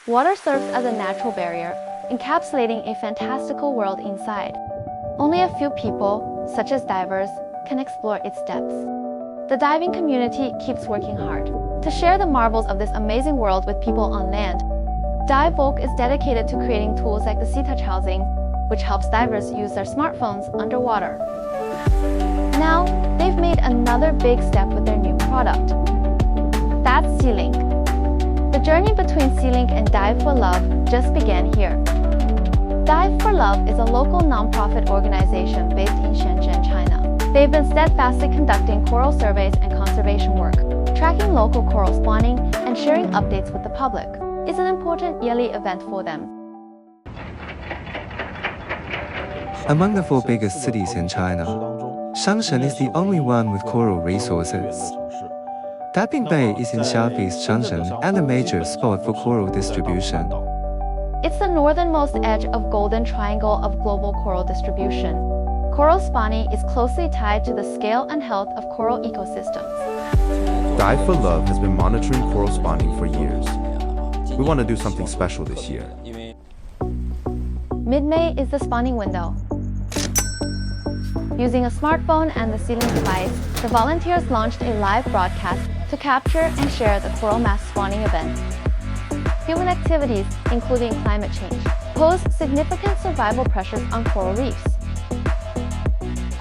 Water serves as a natural barrier, encapsulating a fantastical world inside. Only a few people, such as divers, can explore its depths. The diving community keeps working hard to share the marvels of this amazing world with people on land. Divevolk is dedicated to creating tools like the Sea Touch housing, which helps divers use their smartphones underwater. Now, they've made another big step with their new product. That's SeaLink. The journey between SeaLink and Dive for Love just began here. Dive for Love is a local non-profit organization based in Shenzhen, China. They've been steadfastly conducting coral surveys and conservation work, tracking local coral spawning, and sharing updates with the public. It's an important yearly event for them. Among the 4 biggest cities in China, Shangshan is the only one with coral resources. Daping Bay is in southeast Shangshan and a major spot for coral distribution. It's the northernmost edge of Golden Triangle of global coral distribution. Coral spawning is closely tied to the scale and health of coral ecosystems. Dive for Love has been monitoring coral spawning for years. We want to do something special this year. Mid-May is the spawning window. Using a smartphone and the SeaLink device, the volunteers launched a live broadcast to capture and share the coral mass spawning event. Human activities, including climate change, pose significant survival pressures on coral reefs.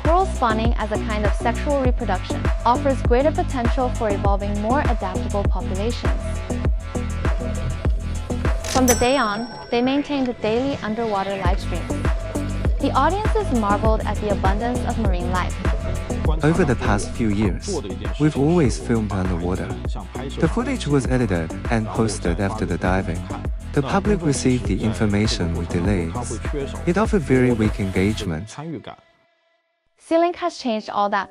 Coral spawning as a kind of sexual reproduction offers greater potential for evolving more adaptable populations. From the day on, they maintained daily underwater live streams. The audiences marveled at the abundance of marine life. Over the past few years, we've always filmed underwater. The footage was edited and posted after the diving. The public received the information with delays. It offered very weak engagement. SeaLink has changed all that.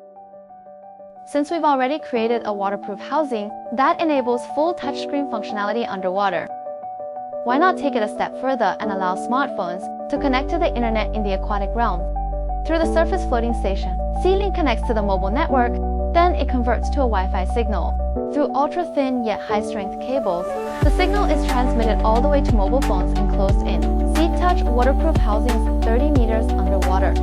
Since we've already created a waterproof housing that enables full touchscreen functionality underwater, why not take it a step further and allow smartphones to connect to the internet in the aquatic realm? Through the surface floating station, SeaLink connects to the mobile network, then it converts to a Wi-Fi signal. Through ultra-thin yet high-strength cables, the signal is transmitted all the way to mobile phones enclosed in Sea Touch waterproof housings 30 meters underwater.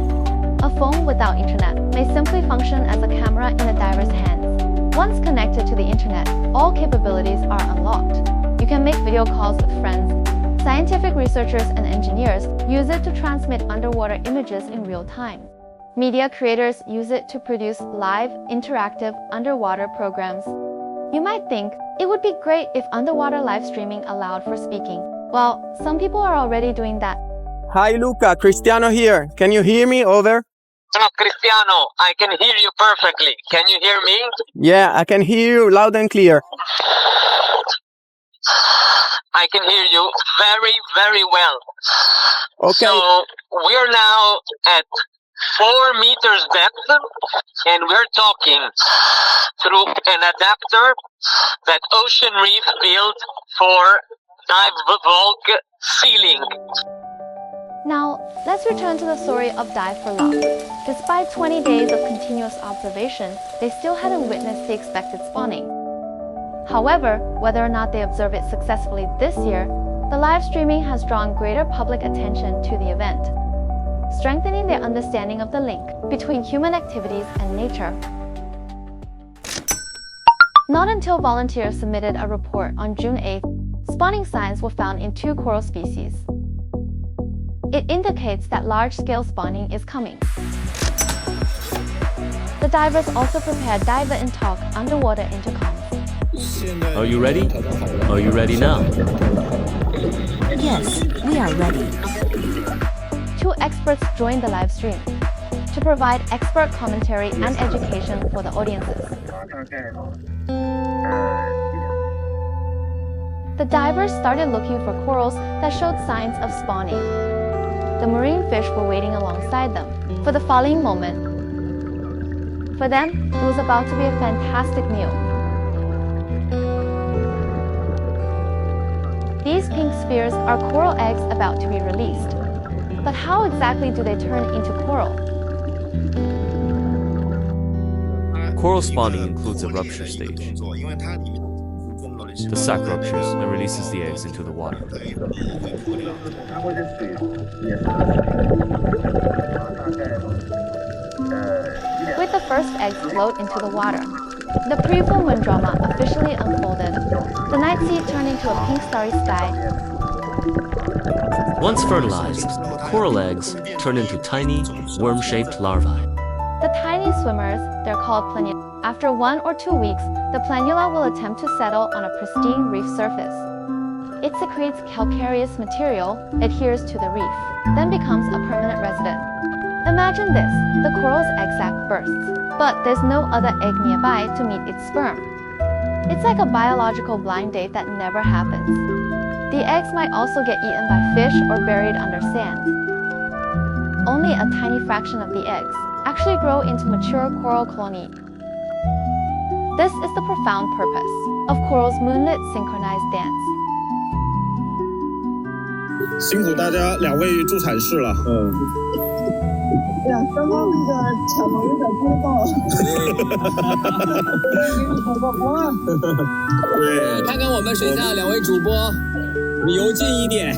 A phone without internet may simply function as a camera in a diver's hands. Once connected to the internet, all capabilities are unlocked. You can make video calls with friends. Scientific researchers and engineers use it to transmit underwater images in real time. Media creators use it to produce live, interactive underwater programs. You might think it would be great if underwater live streaming allowed for speaking. Well, some people are already doing that. Hi Luca, Cristiano here. Can you hear me? Over. Oh, Cristiano, I can hear you perfectly. Can you hear me? Yeah, I can hear you loud and clear. I can hear you very, very well. Okay. So we're now at 4 meters depth, and we're talking through an adapter that Ocean Reef built for Divevolk SeaLink. Now, let's return to the story of Dive for Love. Despite 20 days of continuous observation, they still hadn't witnessed the expected spawning. However, whether or not they observe it successfully this year, the live streaming has drawn greater public attention to the event, strengthening their understanding of the link between human activities and nature. Not until volunteers submitted a report on June 8th, spawning signs were found in 2 coral species. It indicates that large-scale spawning is coming. The divers also prepared diver and talk underwater intercoms. Are you ready? Are you ready now? Yes, we are ready. 2 experts joined the live stream to provide expert commentary and education for the audiences. The divers started looking for corals that showed signs of spawning. The marine fish were waiting alongside them for the following moment. For them, it was about to be a fantastic meal. These pink spheres are coral eggs about to be released. But how exactly do they turn into coral? Coral spawning includes a rupture stage. The sac ruptures and releases the eggs into the water. With the first eggs float into the water, the pre-full moon drama officially unfolded. The night sea turned into a pink starry sky. Once fertilized, coral eggs turn into tiny, worm-shaped larvae. The tiny swimmers, they're called planula. After 1 or 2 weeks, the planula will attempt to settle on a pristine reef surface. It secretes calcareous material, adheres to the reef, then becomes a permanent resident. Imagine this, the coral's egg sac bursts, but there's no other egg nearby to meet its sperm. It's like a biological blind date that never happens. The eggs might also get eaten by fish or buried under sand. Only a tiny fraction of the eggs actually grow into mature coral colony. This is the profound purpose of coral's moonlit synchronized dance. 辛苦大家2位助产士了。对呀，刚刚那个产能有点多到，对，看看我们水下2位主播，你游近一点。